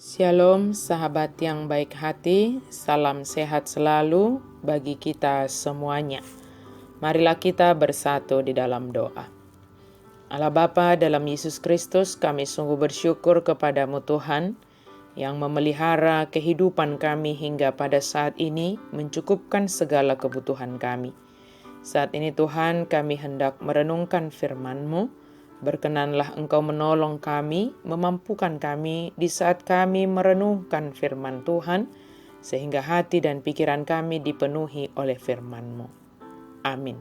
Shalom sahabat yang baik hati, salam sehat selalu bagi kita semuanya. Marilah kita bersatu di dalam doa. Allah Bapa, dalam Yesus Kristus, kami sungguh bersyukur kepadamu Tuhan yang memelihara kehidupan kami hingga pada saat ini, mencukupkan segala kebutuhan kami. Saat ini Tuhan, kami hendak merenungkan firman-Mu. Berkenanlah Engkau menolong kami, memampukan kami di saat kami merenungkan firman Tuhan, sehingga hati dan pikiran kami dipenuhi oleh firman-Mu. Amin.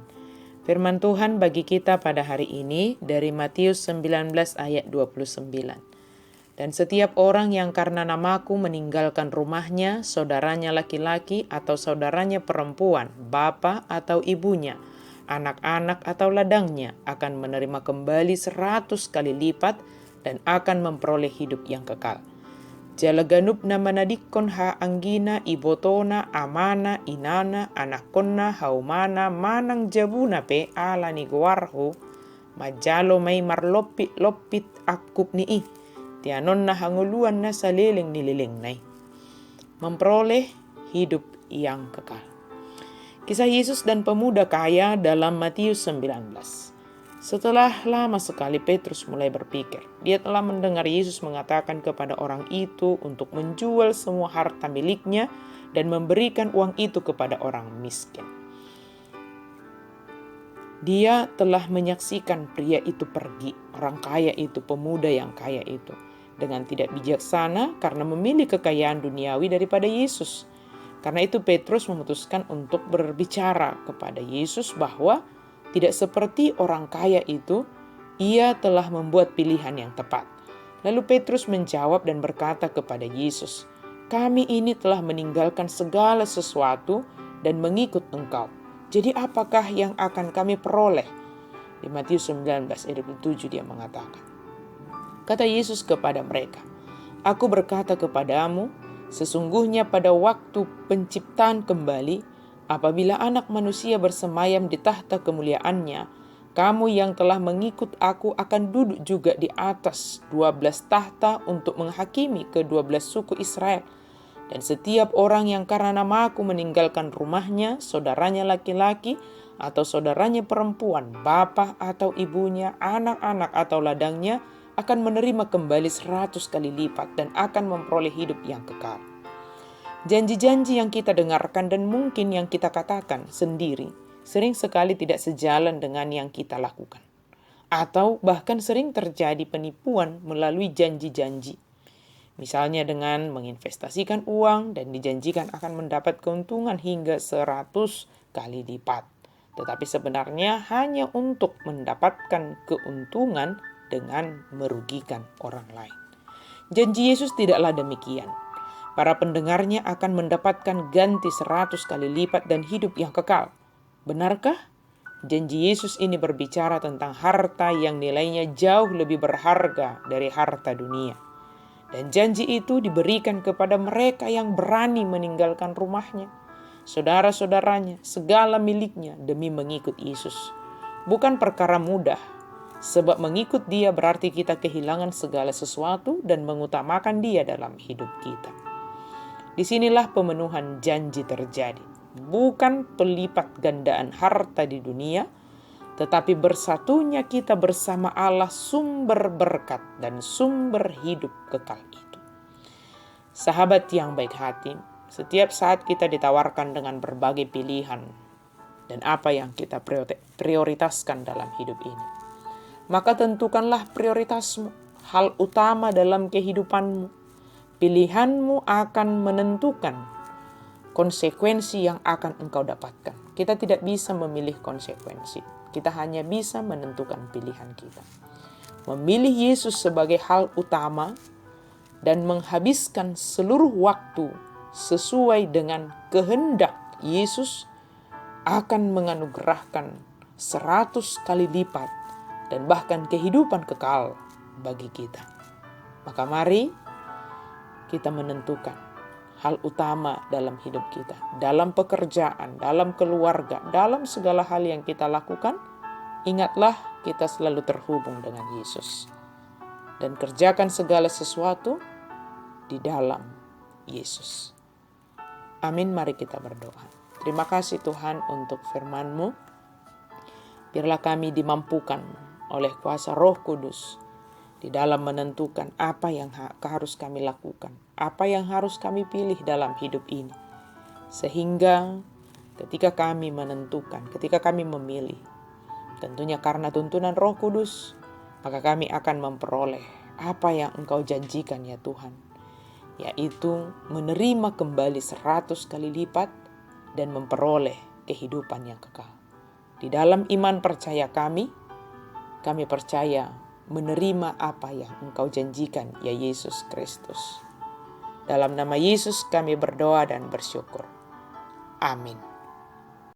Firman Tuhan bagi kita pada hari ini dari Matius 19 ayat 29. Dan setiap orang yang karena namaku meninggalkan rumahnya, saudaranya laki-laki atau saudaranya perempuan, bapa atau ibunya, anak-anak atau ladangnya akan menerima kembali 100 kali lipat dan akan memperoleh hidup yang kekal. Jalaganub na manadikon ha anggina ibotona amana inana anakonna haumana manang jabuna pe ala ni guarho majalo may marlopit akup ni tianon na hanguluan na saliling nililing nay. Memperoleh hidup yang kekal. Kisah Yesus dan pemuda kaya dalam Matius 19. Setelah lama sekali Petrus mulai berpikir. Dia telah mendengar Yesus mengatakan kepada orang itu untuk menjual semua harta miliknya dan memberikan uang itu kepada orang miskin. Dia telah menyaksikan pria itu pergi, orang kaya itu, pemuda yang kaya itu, dengan tidak bijaksana karena memilih kekayaan duniawi daripada Yesus. Karena itu Petrus memutuskan untuk berbicara kepada Yesus bahwa tidak seperti orang kaya itu, ia telah membuat pilihan yang tepat. Lalu Petrus menjawab dan berkata kepada Yesus, "Kami ini telah meninggalkan segala sesuatu dan mengikut Engkau. Jadi apakah yang akan kami peroleh?" Di Matius 19 ayat 27 dia mengatakan. Kata Yesus kepada mereka, "Aku berkata kepadamu, sesungguhnya pada waktu penciptaan kembali, apabila anak manusia bersemayam di tahta kemuliaannya, kamu yang telah mengikut aku akan duduk juga di atas 12 tahta untuk menghakimi ke-12 suku Israel. Dan setiap orang yang karena nama aku meninggalkan rumahnya, saudaranya laki-laki atau saudaranya perempuan, bapa atau ibunya, anak-anak atau ladangnya, akan menerima kembali 100 kali lipat dan akan memperoleh hidup yang kekal." Janji-janji yang kita dengarkan dan mungkin yang kita katakan sendiri sering sekali tidak sejalan dengan yang kita lakukan. Atau bahkan sering terjadi penipuan melalui janji-janji. Misalnya dengan menginvestasikan uang dan dijanjikan akan mendapat keuntungan hingga 100 kali lipat. Tetapi sebenarnya hanya untuk mendapatkan keuntungan dengan merugikan orang lain. Janji Yesus tidaklah demikian. Para pendengarnya akan mendapatkan ganti 100 kali lipat dan hidup yang kekal. Benarkah? Janji Yesus ini berbicara tentang harta yang nilainya jauh lebih berharga dari harta dunia. Dan janji itu diberikan kepada mereka yang berani meninggalkan rumahnya, saudara-saudaranya, segala miliknya demi mengikut Yesus. Bukan perkara mudah, sebab mengikut Dia berarti kita kehilangan segala sesuatu dan mengutamakan Dia dalam hidup kita. Disinilah pemenuhan janji terjadi. Bukan pelipat gandaan harta di dunia, tetapi bersatunya kita bersama Allah sumber berkat dan sumber hidup kekal itu. Sahabat yang baik hati, setiap saat kita ditawarkan dengan berbagai pilihan dan apa yang kita prioritaskan dalam hidup ini. Maka tentukanlah prioritasmu, hal utama dalam kehidupanmu. Pilihanmu akan menentukan konsekuensi yang akan engkau dapatkan. Kita tidak bisa memilih konsekuensi. Kita hanya bisa menentukan pilihan kita. Memilih Yesus sebagai hal utama dan menghabiskan seluruh waktu sesuai dengan kehendak Yesus akan menganugerahkan 100 kali lipat dan bahkan kehidupan kekal bagi kita. Maka mari kita menentukan hal utama dalam hidup kita, dalam pekerjaan, dalam keluarga, dalam segala hal yang kita lakukan. Ingatlah kita selalu terhubung dengan Yesus. Dan kerjakan segala sesuatu di dalam Yesus. Amin, mari kita berdoa. Terima kasih Tuhan untuk firman-Mu. Biarlah kami dimampukan oleh kuasa Roh Kudus di dalam menentukan apa yang harus kami lakukan, apa yang harus kami pilih dalam hidup ini. Sehingga ketika kami menentukan, ketika kami memilih, tentunya karena tuntunan Roh Kudus, maka kami akan memperoleh apa yang Engkau janjikan ya Tuhan, yaitu menerima kembali 100 kali lipat dan memperoleh kehidupan yang kekal. Di dalam iman percaya kami percaya menerima apa yang Engkau janjikan ya Yesus Kristus. Dalam nama Yesus kami berdoa dan bersyukur. Amin.